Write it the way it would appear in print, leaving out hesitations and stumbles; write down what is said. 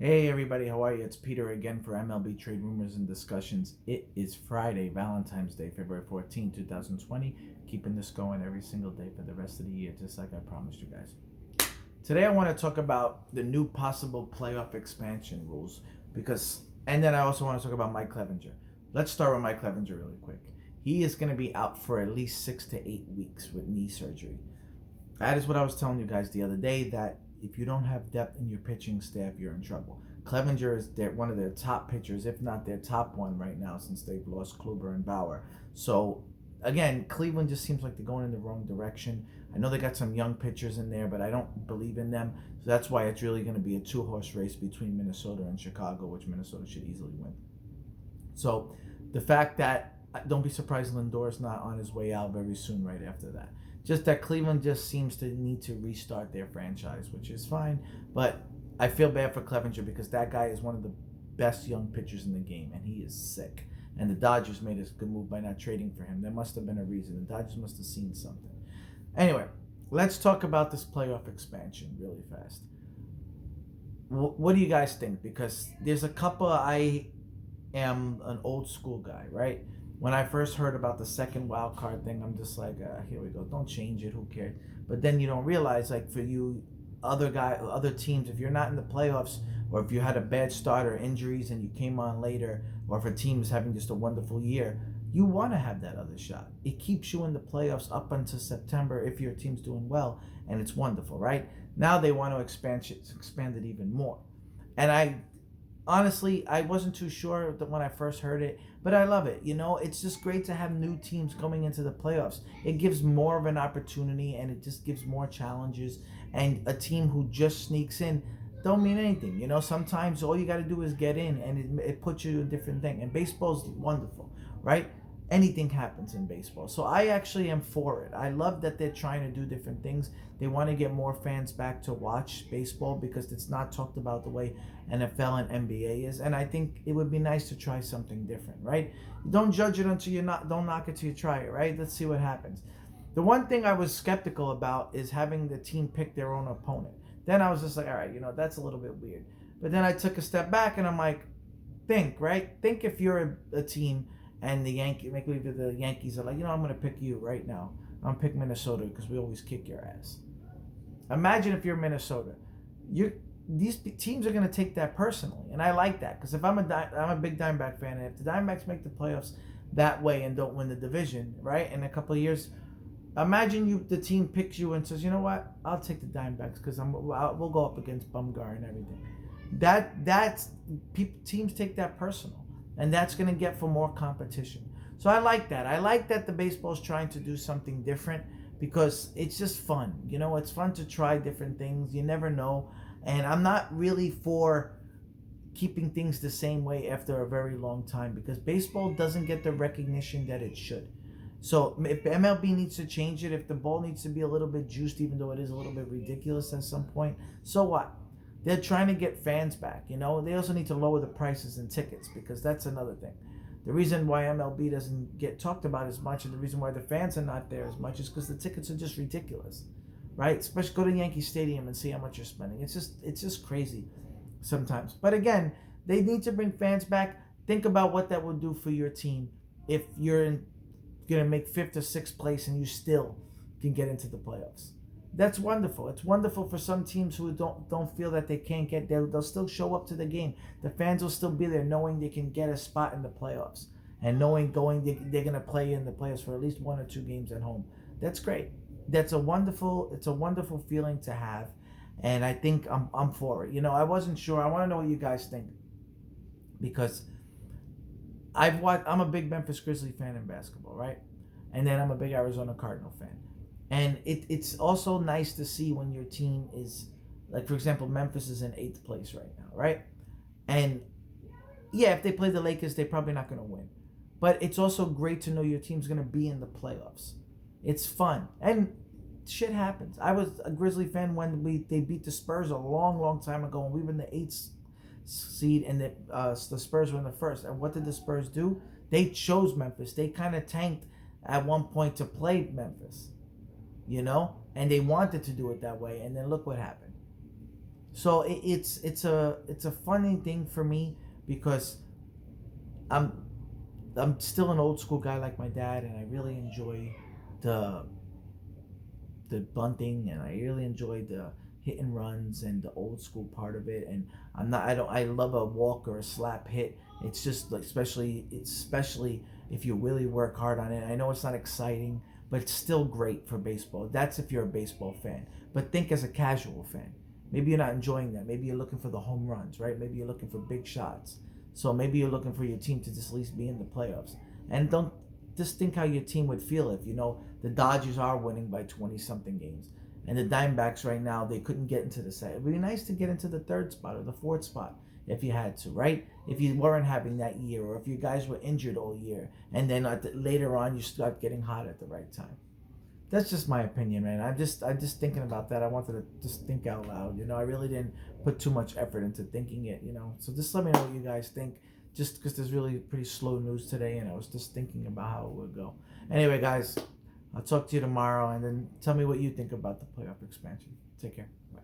Hey everybody, how are you? It's Peter again for MLB Trade Rumors and Discussions. It is Friday, Valentine's Day, February 14, 2020. Keeping this going every single day for the rest of the year, just like I promised you guys. Today I want to talk about the new possible playoff expansion rules and then I also want to talk about Mike Clevenger. Let's start with Mike Clevenger really quick. He is going to be out for at least 6 to 8 weeks with knee surgery. That is what I was telling you guys the other day, that if you don't have depth in your pitching staff, you're in trouble. Clevenger is one of their top pitchers, if not their top one right now, since they've lost Kluber and Bauer. So, again, Cleveland just seems like they're going in the wrong direction. I know they got some young pitchers in there, but I don't believe in them. So that's why it's really going to be a two-horse race between Minnesota and Chicago, which Minnesota should easily win. So, the fact that, don't be surprised Lindor's not on his way out very soon right after that. Just that Cleveland just seems to need to restart their franchise, which is fine. But I feel bad for Clevenger because that guy is one of the best young pitchers in the game, and he is sick. And the Dodgers made a good move by not trading for him. There must have been a reason. The Dodgers must have seen something. Anyway, let's talk about this playoff expansion really fast. What do you guys think? Because there's a couple. I am an old school guy, right? When I first heard about the second wild card thing, I'm just like, here we go. Don't change it. Who cares? But then you don't realize, like, for you, other teams, if you're not in the playoffs, or if you had a bad start or injuries and you came on later, or if a team is having just a wonderful year, you want to have that other shot. It keeps you in the playoffs up until September if your team's doing well, and it's wonderful, right? Now they want to expand it even more. And honestly, I wasn't too sure when I first heard it, but I love it. It's just great to have new teams going into the playoffs. It gives more of an opportunity, and it just gives more challenges. And a team who just sneaks in don't mean anything. Sometimes all you got to do is get in, and it puts you in a different thing. And baseball's wonderful, right? Anything happens in baseball. So I actually am for it. I love that they're trying to do different things. They want to get more fans back to watch baseball because it's not talked about the way NFL and NBA is. And I think it would be nice to try something different, right? Don't judge it until don't knock it till you try it, right? Let's see what happens. The one thing I was skeptical about is having the team pick their own opponent. Then I was just like, all right, that's a little bit weird. But then I took a step back and I'm like, think if you're a team and the Yankees are like, I'm going to pick you right now. I'm going to pick Minnesota because we always kick your ass. Imagine if you're Minnesota. These teams are going to take that personally. And I like that because if I'm a big Diamondback fan, and if the Diamondbacks make the playoffs that way and don't win the division, right, in a couple of years, imagine the team picks you and says, you know what, I'll take the Diamondbacks because we'll go up against Bumgar and everything. Teams take that personal. And that's going to get for more competition. So I like that. I like that the baseball's trying to do something different because it's just fun. It's fun to try different things. You never know. And I'm not really for keeping things the same way after a very long time because baseball doesn't get the recognition that it should. So if MLB needs to change it, if the ball needs to be a little bit juiced, even though it is a little bit ridiculous at some point, so what? They're trying to get fans back, They also need to lower the prices in tickets because that's another thing. The reason why MLB doesn't get talked about as much and the reason why the fans are not there as much is because the tickets are just ridiculous, right? Especially go to Yankee Stadium and see how much you're spending. It's just crazy sometimes. But again, they need to bring fans back. Think about what that will do for your team if you're going to make 5th or 6th place and you still can get into the playoffs. That's wonderful. It's wonderful for some teams who don't feel that they can't get there. They'll still show up to the game. The fans will still be there knowing they can get a spot in the playoffs and knowing they're going to play in the playoffs for at least 1 or 2 games at home. That's great. It's a wonderful feeling to have, and I think I'm for it. I wasn't sure. I want to know what you guys think because I'm a big Memphis Grizzly fan in basketball, right? And then I'm a big Arizona Cardinal fan. And it's also nice to see when your team is, like, for example, Memphis is in 8th place right now, right? And, yeah, if they play the Lakers, they're probably not going to win. But it's also great to know your team's going to be in the playoffs. It's fun. And shit happens. I was a Grizzly fan when they beat the Spurs a long, long time ago, and we were in the 8th seed, and the Spurs were in the 1st. And what did the Spurs do? They chose Memphis. They kind of tanked at one point to play Memphis. And they wanted to do it that way, and then look what happened. So it's a funny thing for me because I'm I'm still an old school guy like my dad, and I really enjoy the the bunting, and I really enjoy the hit and runs and the old school part of it. And I love a walk or a slap hit. It's just like especially if you really work hard on it. I know it's not exciting, but it's still great for baseball. That's if you're a baseball fan. But think as a casual fan. Maybe you're not enjoying that. Maybe you're looking for the home runs, right? Maybe you're looking for big shots. So maybe you're looking for your team to just at least be in the playoffs. And don't just think how your team would feel if the Dodgers are winning by 20 something games, and the Diamondbacks right now they couldn't get into the set. It'd be nice to get into the third spot or the fourth spot if you had to, right? If you weren't having that year, or if you guys were injured all year, and then later on you start getting hot at the right time. That's just my opinion, man. I'm just thinking about that. I wanted to just think out loud. I really didn't put too much effort into thinking it. So just let me know what you guys think. Just because there's really pretty slow news today, and I was just thinking about how it would go. Anyway, guys, I'll talk to you tomorrow, and then tell me what you think about the playoff expansion. Take care. Bye.